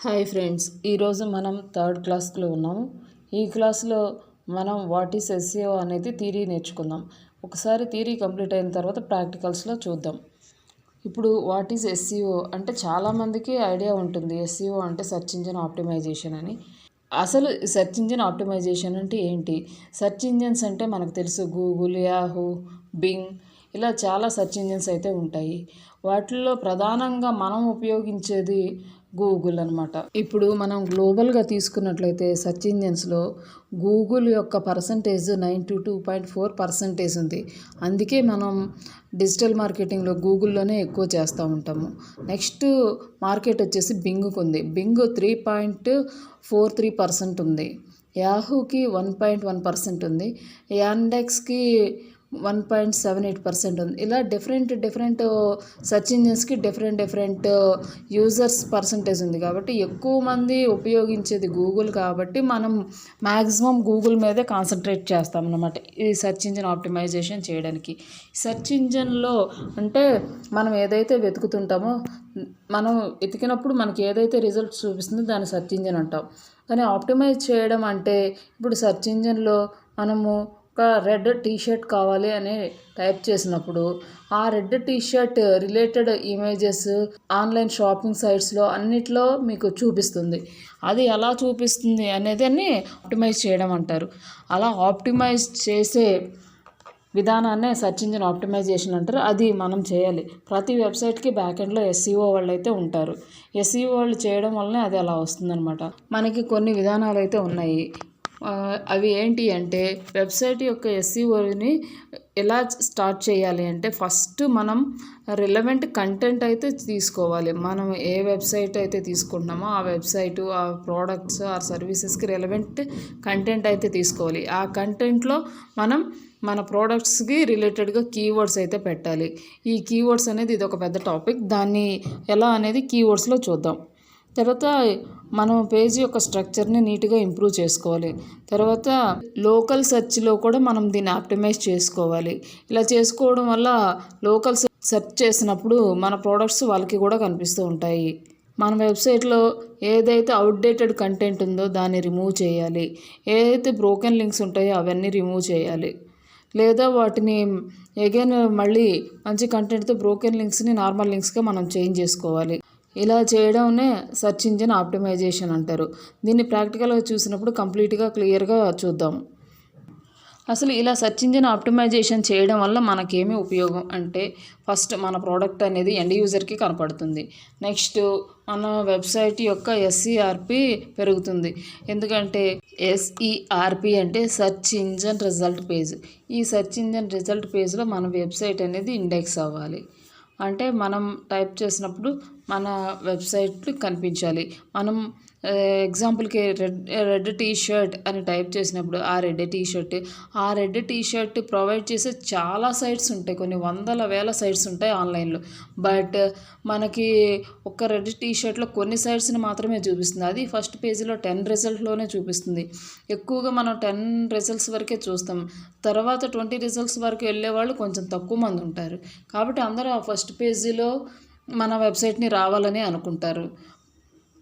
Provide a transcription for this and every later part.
Hi friends, ఈరోజు మనం third క్లాస్లో ఉన్నాము. ఈ క్లాస్లో మనం వాట్ ఈస్ ఎస్ఈఓ అనేది థియరీ నేర్చుకుందాం. ఒకసారి థియరీ కంప్లీట్ అయిన తర్వాత ప్రాక్టికల్స్లో చూద్దాం. ఇప్పుడు వాట్ ఈస్ ఎస్ఈఓ అంటే చాలామందికి ఐడియా ఉంటుంది. ఎస్ఈఓ అంటే సెర్చ్ ఇంజిన్ ఆప్టిమైజేషన్ అని. అసలు సెర్చ్ ఇంజిన్ ఆప్టిమైజేషన్ అంటే ఏంటి? సెర్చ్ ఇంజిన్స్ అంటే మనకు తెలుసు, గూగుల్, యాహూ, బింగ్, ఇలా చాలా సెర్చ్ ఇంజిన్స్ అయితే ఉంటాయి. వాటిల్లో ప్రధానంగా మనం ఉపయోగించేది గూగుల్ అనమాట. ఇప్పుడు మనం గ్లోబల్గా తీసుకున్నట్లయితే సెర్చ్ ఇంజిన్స్లో గూగుల్ యొక్క పర్సంటేజ్ 92.4% ఉంది. అందుకే మనం డిజిటల్ మార్కెటింగ్లో గూగుల్లోనే ఎక్కువ చేస్తూ ఉంటాము. నెక్స్ట్ మార్కెట్ వచ్చేసి బింగ్కి ఉంది. బింగ్ 3.43% ఉంది. యాహూకి 1.1% ఉంది. యాండెక్స్కి 1.78% ఉంది. ఇలా డిఫరెంట్ సెర్చ్ ఇంజిన్స్కి డిఫరెంట్ యూజర్స్ పర్సంటేజ్ ఉంది. కాబట్టి ఎక్కువ మంది ఉపయోగించేది గూగుల్ కాబట్టి మనం మ్యాక్సిమం గూగుల్ మీదే కాన్సన్ట్రేట్ చేస్తాం అన్నమాట ఈ సెర్చ్ ఇంజిన్ ఆప్టిమైజేషన్ చేయడానికి. సెర్చ్ ఇంజిన్లో అంటే మనం ఏదైతే వెతుకుతుంటామో, మనం వెతికినప్పుడు మనకి ఏదైతే రిజల్ట్స్ చూపిస్తుందో దాన్ని సెర్చ్ ఇంజిన్ అంటాం. కానీ ఆప్టిమైజ్ చేయడం అంటే ఇప్పుడు సెర్చ్ ఇంజిన్లో మనము ఒక రెడ్ టీషర్ట్ కావాలి అని టైప్ చేసినప్పుడు ఆ red T-shirt related images online shopping సైట్స్లో అన్నిట్లో మీకు చూపిస్తుంది. అది ఎలా చూపిస్తుంది అనేది ఆప్టిమైజ్ చేయడం అంటారు. అలా ఆప్టిమైజ్ చేసే విధానాన్నే సెర్చ్ ఇంజిన్ ఆప్టిమైజేషన్ అంటారు. అది మనం చేయాలి. ప్రతి వెబ్సైట్కి బ్యాక్ ఎండ్లో ఎస్ఈఓ వాళ్ళు అయితే ఉంటారు. ఎస్ఈఓ వాళ్ళు చేయడం వల్లనే అది అలా వస్తుందన్నమాట. మనకి కొన్ని విధానాలు అయితే ఉన్నాయి. అవి ఏంటి అంటే, వెబ్సైట్ యొక్క ఎస్ఈఓని ఎలా స్టార్ట్ చేయాలి అంటే, ఫస్ట్ మనం రిలవెంట్ కంటెంట్ అయితే తీసుకోవాలి. మనం ఏ వెబ్సైట్ అయితే తీసుకుంటున్నామో ఆ వెబ్సైటు, ఆ ప్రోడక్ట్స్, ఆ సర్వీసెస్కి రిలవెంట్ కంటెంట్ అయితే తీసుకోవాలి. ఆ కంటెంట్లో మనం మన ప్రోడక్ట్స్కి రిలేటెడ్గా కీవర్డ్స్ అయితే పెట్టాలి. ఈ కీవర్డ్స్ అనేది ఇది ఒక పెద్ద టాపిక్. దాన్ని ఎలా అనేది కీవర్డ్స్లో చూద్దాం. తర్వాత మనం పేజీ యొక్క స్ట్రక్చర్ని నీట్గా ఇంప్రూవ్ చేసుకోవాలి. తర్వాత లోకల్ సెర్చ్లో కూడా మనం దీన్ని ఆప్టిమైజ్ చేసుకోవాలి. ఇలా చేసుకోవడం వల్ల లోకల్ సెర్చ్ చేసినప్పుడు మన ప్రోడక్ట్స్ వాళ్ళకి కూడా కనిపిస్తూ ఉంటాయి. మన వెబ్సైట్లో ఏదైతే అవుట్డేటెడ్ కంటెంట్ ఉందో దాన్ని రిమూవ్ చేయాలి. ఏదైతే బ్రోకెన్ లింక్స్ ఉంటాయో అవన్నీ రిమూవ్ చేయాలి. లేదా వాటిని అగైన్ మళ్ళీ మంచి కంటెంట్తో బ్రోకెన్ లింక్స్ని నార్మల్ లింక్స్గా మనం చేంజ్ చేసుకోవాలి. ఇలా చేయడంనే సెర్చ్ ఇంజిన్ ఆప్టిమైజేషన్ అంటారు. దీన్ని ప్రాక్టికల్గా చూసినప్పుడు కంప్లీట్గా క్లియర్గా చూద్దాం. అసలు ఇలా సెర్చ్ ఇంజిన్ ఆప్టిమైజేషన్ చేయడం వల్ల మనకేమీ ఉపయోగం అంటే, ఫస్ట్ మన ప్రోడక్ట్ అనేది ఎండ్ యూజర్కి కనపడుతుంది. నెక్స్ట్ మన వెబ్సైట్ యొక్క ఎస్ఈఆర్పి పెరుగుతుంది. ఎందుకంటే ఎస్ఈఆర్పి అంటే సెర్చ్ ఇంజిన్ రిజల్ట్ పేజ్. ఈ సెర్చ్ ఇంజిన్ రిజల్ట్ పేజ్లో మన వెబ్సైట్ అనేది ఇండెక్స్ అవ్వాలి. అంటే మనం టైప్ చేసినప్పుడు మన వెబ్సైట్ కనిపించాలి. మనం ఎగ్జాంపుల్కి రెడ్ టీషర్ట్ అని టైప్ చేసినప్పుడు ఆ రెడ్ టీషర్ట్ ప్రొవైడ్ చేసే చాలా సైట్స్ ఉంటాయి. కొన్ని వందల వేల సైట్స్ ఉంటాయి ఆన్లైన్లో. బట్ మనకి ఒక రెడ్ టీషర్ట్లో కొన్ని సైట్స్ని మాత్రమే చూపిస్తుంది. అది ఫస్ట్ పేజీలో 10 రిజల్ట్లోనే చూపిస్తుంది. ఎక్కువగా మనం 10 రిజల్ట్స్ వరకే చూస్తాం. తర్వాత 20 రిజల్ట్స్ వరకు వెళ్ళే వాళ్ళు కొంచెం తక్కువ మంది ఉంటారు. కాబట్టి అందరూ ఆ ఫస్ట్ పేజీలో మన వెబ్సైట్ని రావాలని అనుకుంటారు.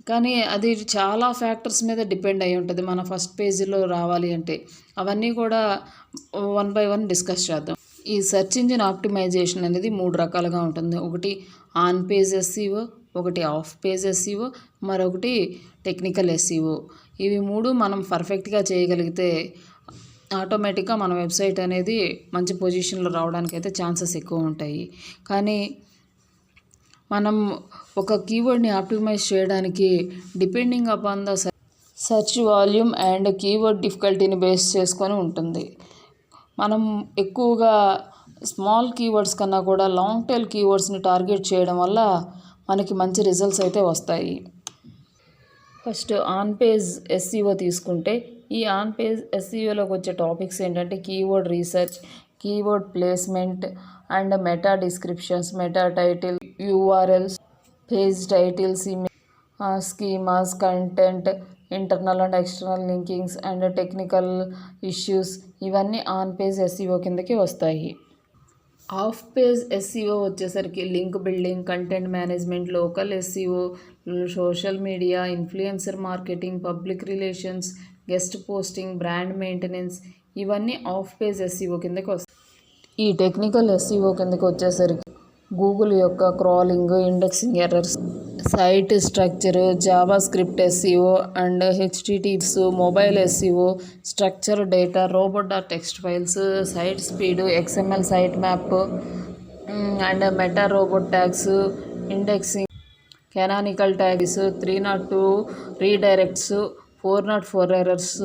కానీ అది చాలా ఫ్యాక్టర్స్ మీద డిపెండ్ అయి ఉంటుంది మన ఫస్ట్ పేజీలో రావాలి అంటే. అవన్నీ కూడా 1 by 1 డిస్కస్ చేద్దాం. ఈ సెర్చ్ ఇంజిన్ ఆప్టిమైజేషన్ అనేది 3 రకాలుగా ఉంటుంది. ఒకటి ఆన్ పేజ్ ఎస్ఈఓ, ఒకటి ఆఫ్ పేజ్ ఎస్ఈఓ, మరొకటి టెక్నికల్ ఎస్ఈఓ. ఇవి 3 మనం పర్ఫెక్ట్గా చేయగలిగితే ఆటోమేటిక్గా మన వెబ్సైట్ అనేది మంచి పొజిషన్లో రావడానికి అయితే ఛాన్సెస్ ఎక్కువ ఉంటాయి. కానీ మనం ఒక కీవర్డ్ని ఆప్టిమైజ్ చేయడానికి depending upon the search volume and keyword డిఫికల్టీని బేస్ చేసుకొని ఉంటుంది. మనం ఎక్కువగా స్మాల్ కీవర్డ్స్ కన్నా కూడా లాంగ్ టైల్ కీవర్డ్స్ని టార్గెట్ చేయడం వల్ల మనకి మంచి రిజల్ట్స్ అయితే వస్తాయి. ఫస్ట్ ఆన్ పేజ్ ఎస్ఈఓ తీసుకుంటే, ఈ ఆన్ పేజ్ ఎస్ఈఓలోకి వచ్చే టాపిక్స్ ఏంటంటే keyword research, keyword placement and meta descriptions, meta title, URLs, page titles, schemas, content, internal and external linkings and technical issues. ఇవన్నీ ఆన్ పేజ్ ఎస్ఈఓ కిందకి వస్తాయి. Off page SEO వచ్చేసరికి link building, content management, local SEO, social media, influencer marketing, public relations, guest posting, brand maintenance, ఇవన్నీ off page SEO కిందకి వస్తాయి. ఈ technical SEO కిందకి వచ్చేసరికి గూగుల్ యొక్క crawling, indexing errors, site structure, Java script SEO and HTTPS, mobile SEO, structure data, robots.txt files, site speed, XML site map and meta robot tags, indexing, canonical tags, 302 redirects, 404 errors,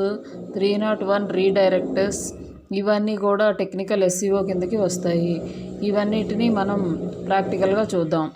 301 redirectors, ఇవన్నీ కూడా technical SEO కిందకి వస్తాయి. ఇవన్నిటిని మనం ప్రాక్టికల్గా చూద్దాం.